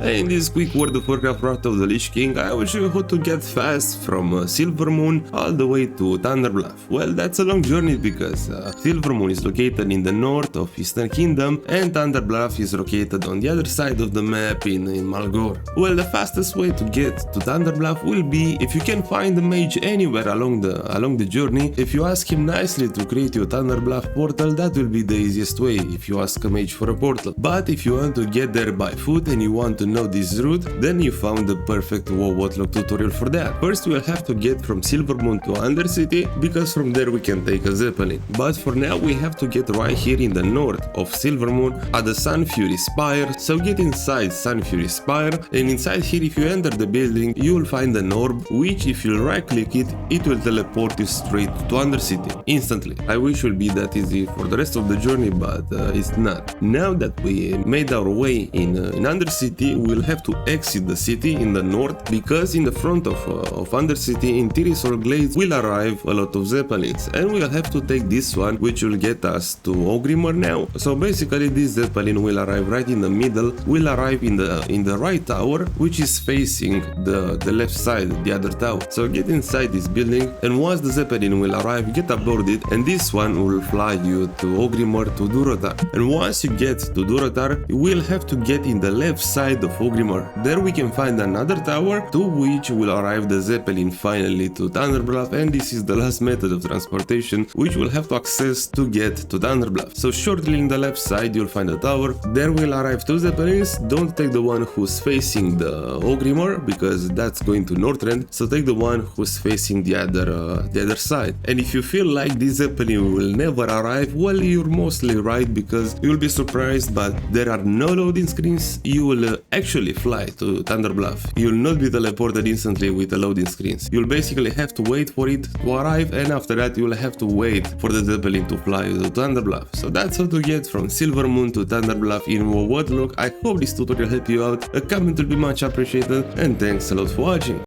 In this quick World of Warcraft Wrath of the Lich King, I will show you how to get fast from Silvermoon all the way to Thunder Bluff. Well, that's a long journey because Silvermoon is located in the north of Eastern Kingdom and Thunder Bluff is located on the other side of the map in Malgore. Well, the fastest way to get to Thunder Bluff will be if you can find the mage anywhere along the journey. If you ask him nicely to create your Thunder Bluff portal, that will be the easiest way if you ask a mage for a portal. But if you want to get there by foot and you want to know this route, then you found the perfect WOTLK tutorial for that. First, we'll have to get from Silvermoon to Undercity, because from there we can take a zeppelin. But for now, we have to get right here in the north of Silvermoon at the Sun Fury Spire. So get inside Sun Fury Spire, and inside here, if you enter the building, you will find an orb, which if you right click it, it will teleport you straight to Undercity instantly. I wish it would be that easy for the rest of the journey, but it's not. Now that we made our way in Undercity, we'll have to exit the city in the north, because in the front of Undercity in Tirisol Glades will arrive a lot of zeppelins, and we'll have to take this one, which will get us to Orgrimmar now. So basically this zeppelin will arrive right in the middle, will arrive in the right tower, which is facing the left side, the other tower. So get inside this building, and once the zeppelin will arrive, get aboard it, and this one will fly you to Orgrimmar, to Durotar. And once you get to Durotar, you will have to get in the left side of Orgrimmar. There we can find another tower, to which will arrive the zeppelin finally to Thunder Bluff, and this is the last method of transportation which we'll have to access to get to Thunder Bluff. So shortly in the left side you'll find a tower, there will arrive two zeppelins. Don't take the one who's facing the Orgrimmar, because that's going to Northrend, so take the one who's facing the other side. And if you feel like this zeppelin will never arrive, well, you're mostly right, because you'll be surprised, but there are no loading screens. You will actually fly to Thunder Bluff. You'll not be teleported instantly with the loading screens. You'll basically have to wait for it to arrive, and after that you'll have to wait for the zeppelin to fly to Thunder Bluff. So that's how to get from Silvermoon to Thunder Bluff in WOTLK. I hope this tutorial helped you out. A comment will be much appreciated, and thanks a lot for watching.